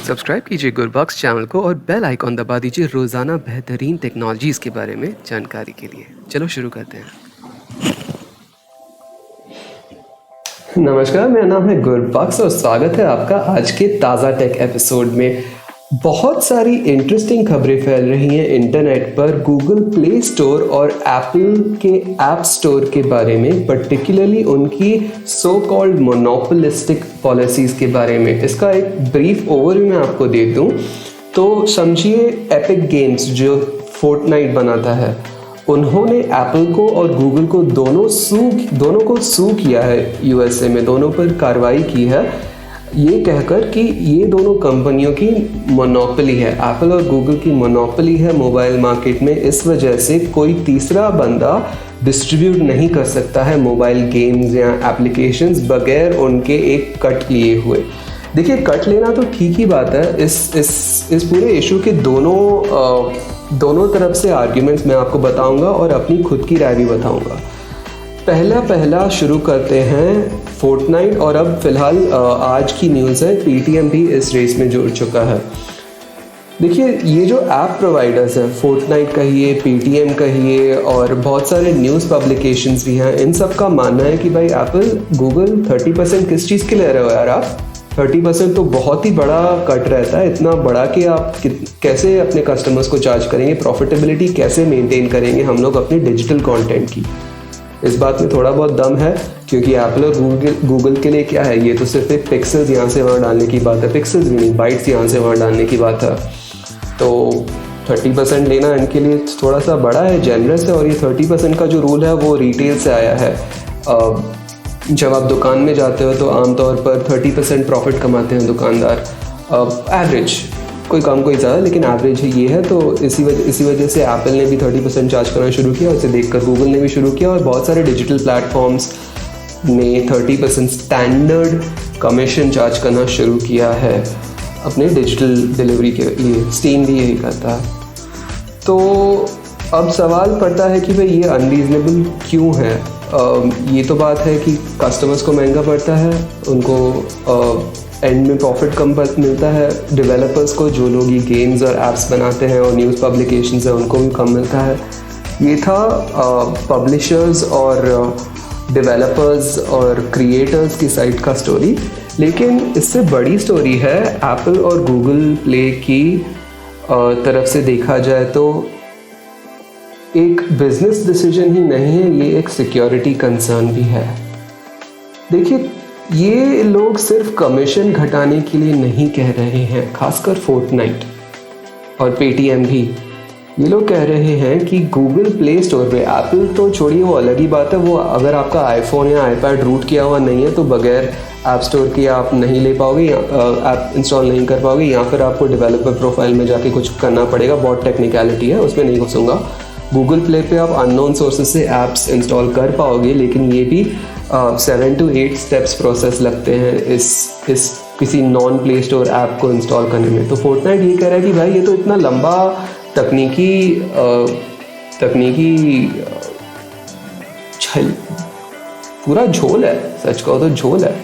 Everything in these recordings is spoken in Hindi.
सब्सक्राइब कीजिए गुरबॉक्स चैनल को और बेल आइकॉन दबा दीजिए रोज़ाना बेहतरीन टेक्नोलॉजीज़ के बारे में जानकारी के लिए। चलो शुरू करते हैं। नमस्कार, मेरा नाम है गुरबॉक्स और स्वागत है आपका आज के ताज़ा टेक एपिसोड में। बहुत सारी इंटरेस्टिंग खबरें फैल रही हैं इंटरनेट पर गूगल प्ले स्टोर और एप्पल के ऐप स्टोर के बारे में, पर्टिकुलरली उनकी सो कॉल्ड मोनोपोलिस्टिक पॉलिसीज़ के बारे में। इसका एक ब्रीफ ओवरव्यू मैं आपको दे दूं तो समझिए, एपिक गेम्स जो फोर्टनाइट बनाता है, उन्होंने एप्पल को और गूगल को दोनों को सू किया है यूएसए में, दोनों पर कार्रवाई की है ये कहकर कि ये दोनों कंपनियों की मोनोपोली है, एप्पल और गूगल की मोनोपोली है मोबाइल मार्केट में। इस वजह से कोई तीसरा बंदा डिस्ट्रीब्यूट नहीं कर सकता है मोबाइल गेम्स या एप्लीकेशंस बगैर उनके एक कट लिए हुए। देखिए, कट लेना तो ठीक ही बात है। इस पूरे इशू के दोनों तरफ से आर्ग्यूमेंट्स मैं आपको बताऊंगा और अपनी खुद की राय भी बताऊंगा। पहला शुरू करते हैं फोर्टनाइट, और अब फिलहाल आज की न्यूज़ है पेटीएम भी इस रेस में जुड़ चुका है। देखिए, ये जो ऐप प्रोवाइडर्स हैं, फोर्टनाइट कहिए, पेटीएम कहिए, और बहुत सारे न्यूज़ पब्लिकेशंस भी हैं, इन सब का मानना है कि भाई एप्पल गूगल 30% किस चीज़ के ले रहे हो यार आप? 30% तो बहुत ही बड़ा कट रहता है, इतना बड़ा कि आप कैसे अपने कस्टमर्स को चार्ज करेंगे, प्रॉफिटेबिलिटी कैसे मेंटेन करेंगे हम लोग अपने डिजिटल कंटेंट की। इस बात में थोड़ा बहुत दम है, क्योंकि एप्पल और गूगल के लिए क्या है, ये तो सिर्फ एक पिक्सेल्स यहाँ से वहाँ डालने की बात है, पिक्सेल्स भी नहीं, बाइट्स यहाँ से वहाँ डालने की बात है। तो 30% लेना इनके लिए थोड़ा सा बड़ा है, जेनरस है। और ये 30% का जो रूल है वो रिटेल से आया है। जब आप दुकान में जाते हो तो आमतौर पर 30% प्रॉफिट कमाते हैं दुकानदार, एवरेज, कोई कम कोई ज़्यादा, लेकिन एवरेज ही ये है। तो इसी वजह से एप्पल ने भी 30% चार्ज करना शुरू किया, उसे देखकर गूगल ने भी शुरू किया, और बहुत सारे डिजिटल प्लेटफॉर्म्स ने 30% स्टैंडर्ड कमीशन चार्ज करना शुरू किया है अपने डिजिटल डिलीवरी के लिए। स्टीम भी यही करता है। तो अब सवाल पड़ता है कि भाई ये अनरीजनेबल क्यों है? ये तो बात है कि कस्टमर्स को महंगा पड़ता है, उनको एंड में प्रॉफिट कम मिलता है, डेवलपर्स को, जो लोग ये गेम्स और एप्स बनाते हैं और न्यूज़ पब्लिकेशंस हैं, उनको भी कम मिलता है। ये था पब्लिशर्स और डेवलपर्स और क्रिएटर्स की साइड का स्टोरी। लेकिन इससे बड़ी स्टोरी है एप्पल और गूगल प्ले की तरफ से देखा जाए तो एक बिजनेस डिसीजन ही नहीं है, ये एक सिक्योरिटी कंसर्न भी है। देखिए, ये लोग सिर्फ कमीशन घटाने के लिए नहीं कह रहे हैं, खासकर फोर्टनाइट और पेटीएम भी। ये लोग कह रहे हैं कि गूगल प्ले स्टोर पे, एप्पल तो छोड़िए, वो अलग ही बात है, वो अगर आपका आईफोन या आईपैड रूट किया हुआ नहीं है तो बगैर ऐप स्टोर के आप नहीं ले पाओगे, ऐप इंस्टॉल नहीं कर पाओगे, या फिर आपको डेवलपर प्रोफाइल में जाके कुछ करना पड़ेगा। बहुत टेक्निकलिटी है, उसमें नहीं घुसूंगा। गूगल प्ले पे आप अननोन सोर्सेज से ऐप्स इंस्टॉल कर पाओगे, लेकिन ये भी 7 to 8 स्टेप्स प्रोसेस लगते हैं इस किसी नॉन प्ले स्टोर ऐप को इंस्टॉल करने में। तो फोर्टनाइट ये कह रहा है कि भाई ये तो इतना लंबा तकनीकी पूरा झोल है, सच कहो तो झोल है,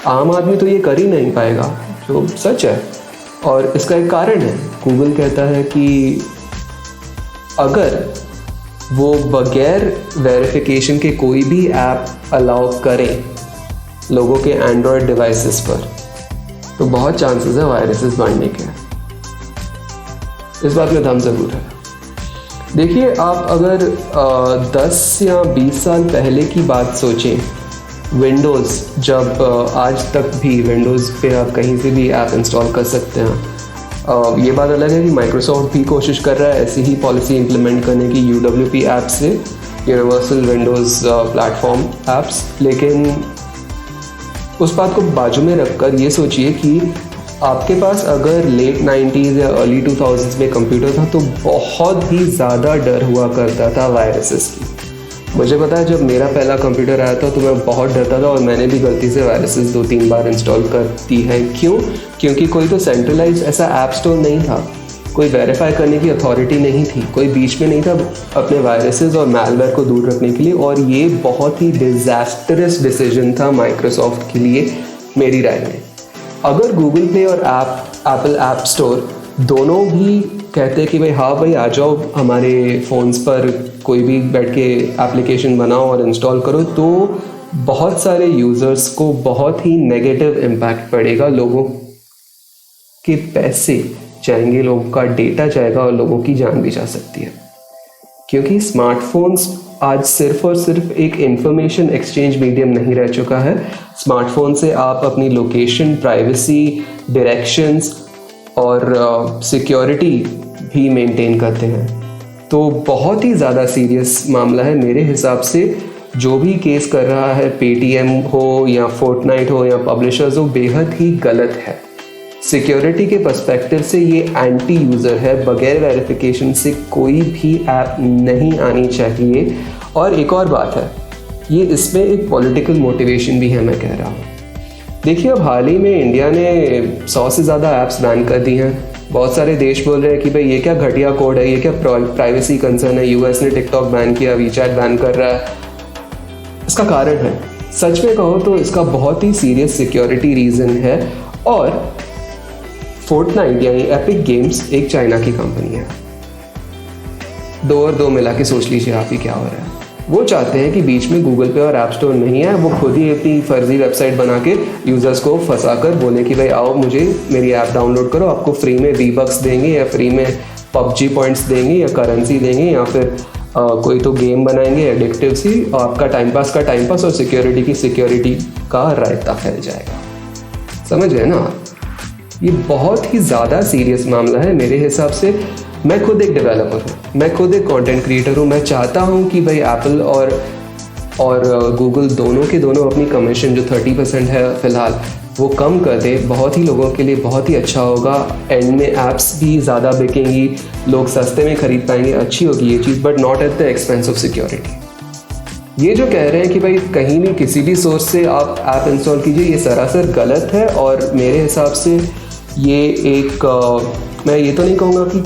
आम आदमी तो ये कर ही नहीं पाएगा, जो सच है। और इसका एक कारण है, गूगल कहता है कि अगर वो बगैर वेरिफिकेशन के कोई भी ऐप अलाउ करें लोगों के एंड्रॉयड डिवाइसेस पर, तो बहुत चांसेस है वायरसेस बढ़ने के। इस बात में दम ज़रूर है। देखिए, आप अगर 10 या 20 साल पहले की बात सोचें, विंडोज़ जब आज तक भी विंडोज़ पे आप कहीं से भी ऐप इंस्टॉल कर सकते हैं। ये बात अलग है कि माइक्रोसॉफ्ट भी कोशिश कर रहा है ऐसी ही पॉलिसी इंप्लीमेंट करने की UWP ऐप से, यूनिवर्सल विंडोज़ प्लेटफॉर्म ऐप्स। लेकिन उस बात को बाजू में रखकर ये सोचिए कि आपके पास अगर लेट 90s या अर्ली 2000s में कंप्यूटर था तो बहुत ही ज़्यादा डर हुआ करता था वायरसेस की। मुझे पता है, जब मेरा पहला कंप्यूटर आया था तो मैं बहुत डरता था, और मैंने भी गलती से वायरसेस 2-3 बार इंस्टॉल कर दी है। क्यों? क्योंकि कोई तो सेंट्रलाइज्ड ऐसा ऐप स्टोर नहीं था, कोई वेरीफाई करने की अथॉरिटी नहीं थी, कोई बीच में नहीं था अपने वायरसेस और मैलवेयर को दूर रखने के लिए। और ये बहुत ही डिजास्टरस डिसीजन था माइक्रोसॉफ्ट के लिए, मेरी राय में। अगर गूगल प्ले और एप्पल ऐप स्टोर दोनों भी कहते हैं कि भाई हाँ भाई आ जाओ हमारे फ़ोन्स पर कोई भी बैठ के एप्लीकेशन बनाओ और इंस्टॉल करो, तो बहुत सारे यूज़र्स को बहुत ही नेगेटिव इम्पैक्ट पड़ेगा। लोगों के पैसे जाएंगे, लोगों का डेटा जाएगा और लोगों की जान भी जा सकती है, क्योंकि स्मार्टफोन्स आज सिर्फ और सिर्फ एक इंफॉर्मेशन एक्सचेंज मीडियम नहीं रह चुका है। स्मार्टफोन से आप अपनी लोकेशन, प्राइवेसी, डायरेक्शंस और सिक्योरिटी भी मेंटेन करते हैं। तो बहुत ही ज़्यादा सीरियस मामला है मेरे हिसाब से। जो भी केस कर रहा है, पेटीएम हो या फोर्टनाइट हो या पब्लिशर्स हो, बेहद ही गलत है। सिक्योरिटी के पर्सपेक्टिव से ये एंटी यूज़र है। बगैर वेरिफिकेशन से कोई भी ऐप नहीं आनी चाहिए। और एक और बात है, ये इसमें एक पॉलिटिकल मोटिवेशन भी है, मैं कह रहा हूँ। देखिए, अब हाल ही में इंडिया ने 100 से ज़्यादा ऐप्स बैन कर दी हैं। बहुत सारे देश बोल रहे हैं कि भाई ये क्या घटिया कोड है, ये क्या प्राइवेसी कंसर्न है। यूएस ने टिकटॉक बैन किया, वीचैट बैन कर रहा है। इसका कारण है, सच में कहो तो इसका बहुत ही सीरियस सिक्योरिटी रीज़न है। और फोर्टनाइट यानी एपिक गेम्स एक चाइना की कंपनी है। 2 और 2 मिला के सोच लीजिए आप ही क्या हो रहा है। वो चाहते हैं कि बीच में गूगल पे और ऐप स्टोर नहीं है। वो खुद ही अपनी फर्जी वेबसाइट बना के यूज़र्स को फंसा कर बोले कि भाई आओ मुझे मेरी ऐप डाउनलोड करो, आपको फ्री में V-Bucks देंगे या फ्री में PUBG पॉइंट्स देंगे या करेंसी देंगे या फिर कोई तो गेम बनाएंगे एडिक्टिव सी, और आपका टाइम पास और सिक्योरिटी का रायता फैल जाएगा। समझ गए ना? ये बहुत ही ज़्यादा सीरियस मामला है मेरे हिसाब से। मैं खुद एक डेवलपर हूँ, मैं खुद एक कंटेंट क्रिएटर हूँ। मैं चाहता हूँ कि भाई एप्पल और गूगल दोनों के दोनों अपनी कमीशन जो 30% है फ़िलहाल वो कम कर दे। बहुत ही लोगों के लिए बहुत ही अच्छा होगा। एंड में ऐप्स भी ज़्यादा बिकेंगी, लोग सस्ते में ख़रीद पाएंगे, अच्छी होगी ये चीज़, but not at the expense of security. ये जो कह रहे हैं कि भाई कहीं भी किसी भी सोर्स से आप ऐप इंस्टॉल कीजिए, ये सरासर गलत है। और मेरे हिसाब से ये एक मैं ये तो नहीं कहूँगा कि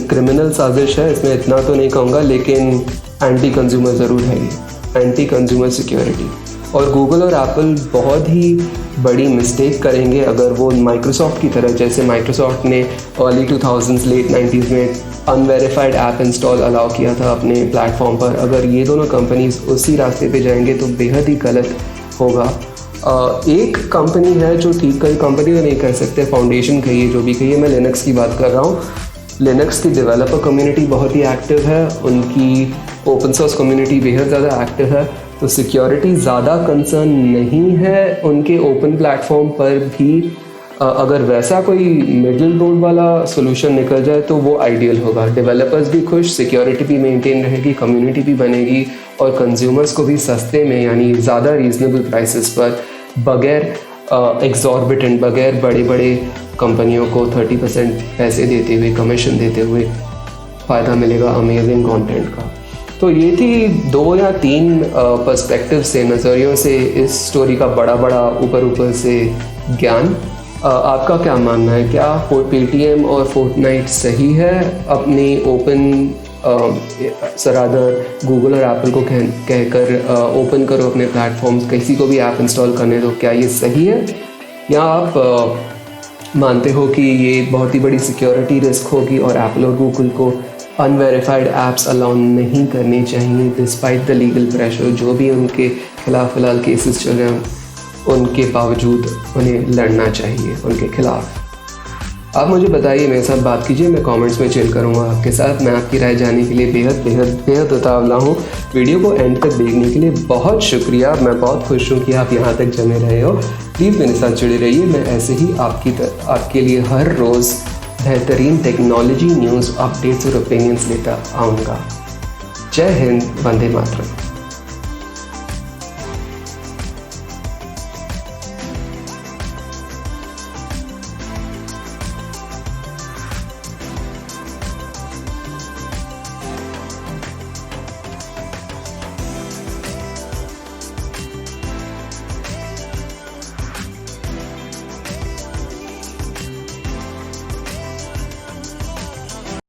क्रिमिनल साजिश है, इसमें इतना तो नहीं कहूँगा, लेकिन एंटी कंज्यूमर ज़रूर है ये, एंटी कंज्यूमर सिक्योरिटी। और गूगल और एप्पल बहुत ही बड़ी मिस्टेक करेंगे अगर वो माइक्रोसॉफ्ट की तरह, जैसे माइक्रोसॉफ्ट ने अर्ली 2000s लेट 90s में अनवेरिफाइड ऐप इंस्टॉल अलाउ किया था अपने प्लेटफॉर्म पर। अगर ये दोनों कंपनीज उसी रास्ते पे जाएंगे तो बेहद ही गलत होगा। एक कंपनी है जो ठीक, कई कंपनी तो नहीं कह सकते, फाउंडेशन कहिए, जो भी कहिए, मैं लिनक्स की बात कर रहा हूँ। लिनक्स की डेवलपर कम्युनिटी बहुत ही एक्टिव है, उनकी ओपन सोर्स कम्युनिटी बेहद ज़्यादा एक्टिव है। तो सिक्योरिटी ज़्यादा कंसर्न नहीं है उनके ओपन प्लेटफॉर्म पर भी। अगर वैसा कोई मिडिल रोड वाला सोल्यूशन निकल जाए तो वो आइडियल होगा। डेवलपर्स भी खुश, सिक्योरिटी भी मेंटेन रहेगी, कम्युनिटी भी बनेगी और कंज्यूमर्स को भी सस्ते में यानी ज़्यादा रीजनेबल प्राइसेस पर, बगैर एग्जॉर्बिटेंट, बगैर बड़े बड़े कंपनियों को 30% पैसे देते हुए, कमीशन देते हुए फ़ायदा मिलेगा अमेजिंग कंटेंट का। तो ये थी 2 या 3 पर्सपेक्टिव से, नज़रियों से इस स्टोरी का बड़ा ऊपर से ज्ञान। आपका क्या मानना है? क्या पेटीएम और फोर्टनाइट सही है अपनी ओपन सरादर गूगल और एप्पल को कहकर ओपन करो अपने प्लेटफॉर्म्स, किसी को भी ऐप इंस्टॉल करने दो, क्या ये सही है? या आप मानते हो कि ये बहुत ही बड़ी सिक्योरिटी रिस्क होगी और एप्पल और गूगल को अनवेरिफाइड ऐप्स अलाउ नहीं करनी चाहिए डिस्पाइट द लीगल प्रेशर, जो भी उनके खिलाफ फ़िलहाल केसेस चल रहे हैं उनके बावजूद उन्हें लड़ना चाहिए उनके खिलाफ? आप मुझे बताइए, मेरे साथ बात कीजिए, मैं कमेंट्स में चिल करूँगा आपके साथ। मैं आपकी राय जानने के लिए बेहद उतावला हूँ। वीडियो को एंड तक देखने के लिए बहुत शुक्रिया। मैं बहुत खुश हूँ कि आप यहाँ तक जमे रहे हो। प्लीज़ मेरे साथ जुड़े रहिए। मैं ऐसे ही आपके लिए हर रोज़ बेहतरीन टेक्नोलॉजी न्यूज़, अपडेट्स और ओपिनियंस लेकर आऊँगा। जय हिंद, वंदे मातरम।